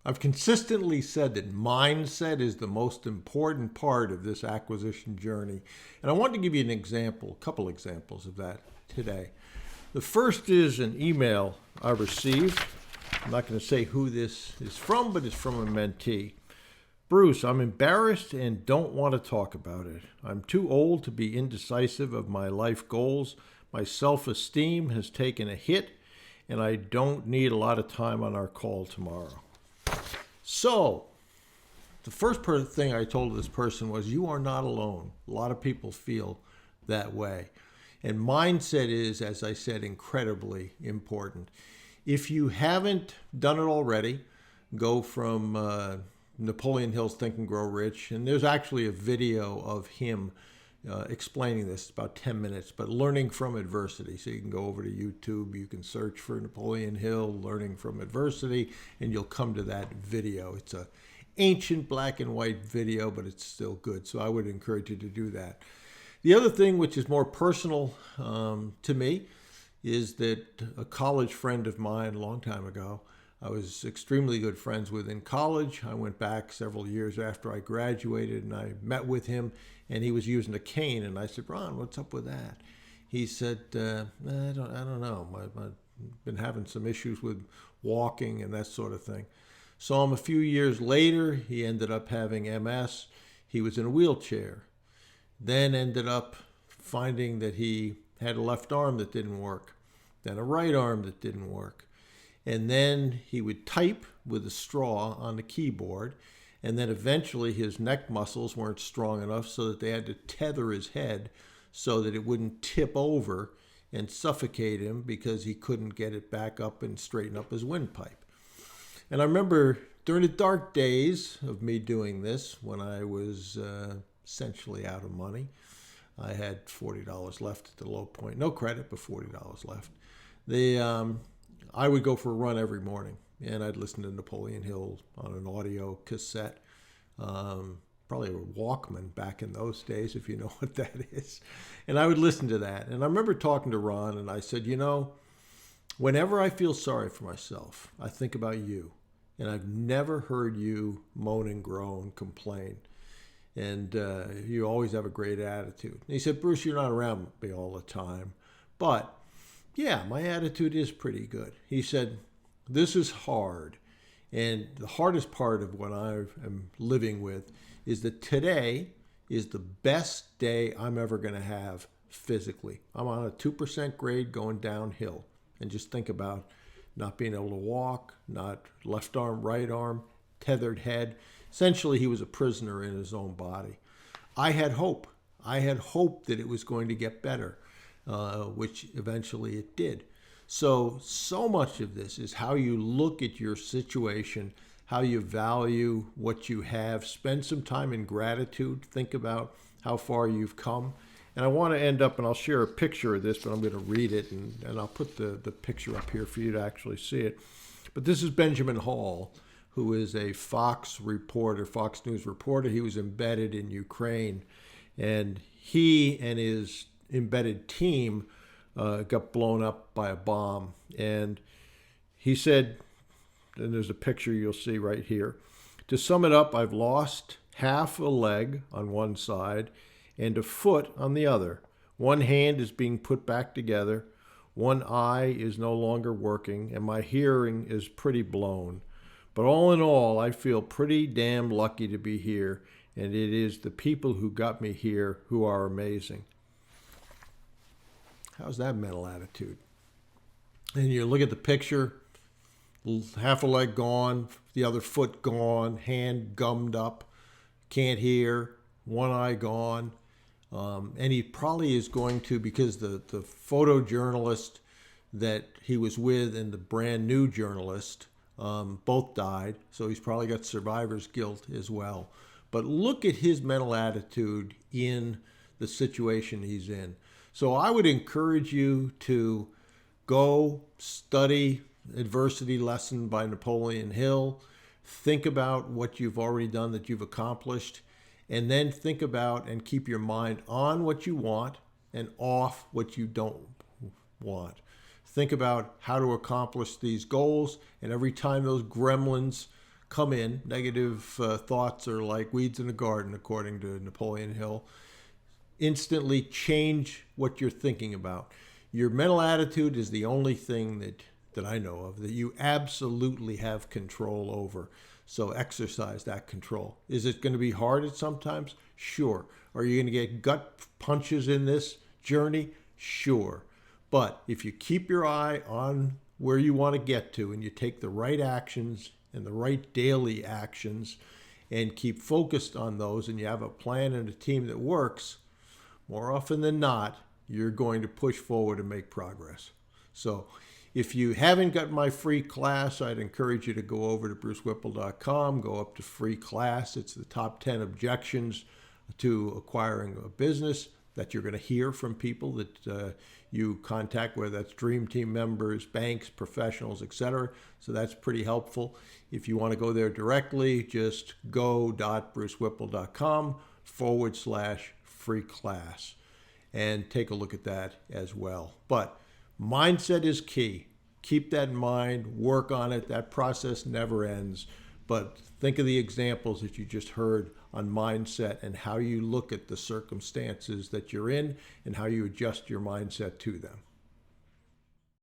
I've consistently said that mindset is the most important part of this acquisition journey. And I want to give you an example, a couple examples of that today. The first is an email I received. I'm not going to say who this is from, but it's from a mentee. Bruce, I'm embarrassed and don't want to talk about it. I'm too old to be indecisive of my life goals. My self-esteem has taken a hit, and I don't need a lot of time on our call tomorrow. So, the first thing I told this person was, you are not alone. A lot of people feel that way. And mindset is, as I said, incredibly important. If you haven't done it already, go from Napoleon Hill's Think and Grow Rich. And there's actually a video of him explaining this. It's about 10 minutes, but learning from adversity. So you can go over to YouTube, you can search for Napoleon Hill, learning from adversity, and you'll come to that video. It's a ancient black and white video, but it's still good. So I would encourage you to do that. The other thing, which is more personal to me, is that a college friend of mine a long time ago, I was extremely good friends with in college. I went back several years after I graduated and I met with him, and he was using a cane. And I said, Ron, what's up with that? He said, I don't know. I've been having some issues with walking and that sort of thing. Saw him a few years later. He ended up having MS. He was in a wheelchair. Then ended up finding that he had a left arm that didn't work, then a right arm that didn't work. And then he would type with a straw on the keyboard, and then eventually his neck muscles weren't strong enough so that they had to tether his head so that it wouldn't tip over and suffocate him because he couldn't get it back up and straighten up his windpipe. And I remember during the dark days of me doing this, when I was essentially out of money, I had $40 left at the low point. No credit, but $40 left. I would go for a run every morning, and I'd listen to Napoleon Hill on an audio cassette, probably a Walkman back in those days, if you know what that is. And I would listen to that. And I remember talking to Ron, and I said, whenever I feel sorry for myself, I think about you. And I've never heard you moan and groan, complain. And you always have a great attitude. And he said, Bruce, you're not around me all the time, but yeah, my attitude is pretty good. He said, this is hard. And the hardest part of what I am living with is that today is the best day I'm ever going to have physically. I'm on a 2% grade going downhill. And just think about not being able to walk, not left arm, right arm, tethered head. Essentially, he was a prisoner in his own body. I had hope. I had hope that it was going to get better, which eventually it did. So much of this is how you look at your situation, how you value what you have. Spend some time in gratitude. Think about how far you've come. And I want to end up, and I'll share a picture of this, but I'm going to read it, and I'll put the picture up here for you to actually see it. But this is Benjamin Hall, who is a Fox News reporter. He was embedded in Ukraine, and he and his embedded team got blown up by a bomb. And he said, and there's a picture you'll see right here, to sum it up, I've lost half a leg on one side and a foot on the other. One hand is being put back together. One eye is no longer working, and my hearing is pretty blown. But all in all, I feel pretty damn lucky to be here, and it is the people who got me here who are amazing. How's that mental attitude? And you look at the picture, half a leg gone, the other foot gone, hand gummed up, can't hear, one eye gone. And he probably is going to, because the photojournalist that he was with and the brand new journalist both died, so he's probably got survivor's guilt as well. But look at his mental attitude in the situation he's in. So I would encourage you to go study Adversity Lesson by Napoleon Hill. Think about what you've already done that you've accomplished, and then think about and keep your mind on what you want and off what you don't want. Think about how to accomplish these goals, and every time those gremlins come in. Negative thoughts are like weeds in a garden, according to Napoleon Hill. Instantly change what you're thinking about. Your mental attitude is the only thing that I know of that you absolutely have control over. So exercise that control. Is it going to be hard at sometimes? Sure. Are you going to get gut punches in this journey? Sure. But if you keep your eye on where you want to get to and you take the right actions and the right daily actions and keep focused on those, and you have a plan and a team that works, more often than not, you're going to push forward and make progress. So if you haven't got my free class, I'd encourage you to go over to brucewhipple.com, go up to free class. It's the top 10 objections to acquiring a business that you're going to hear from people that you contact, whether that's dream team members, banks, professionals, etc. So that's pretty helpful. If you want to go there directly, just go.brucewhipple.com/free class and take a look at that as well. But mindset is key. Keep that in mind, work on it. That process never ends. But think of the examples that you just heard on mindset and how you look at the circumstances that you're in and how you adjust your mindset to them.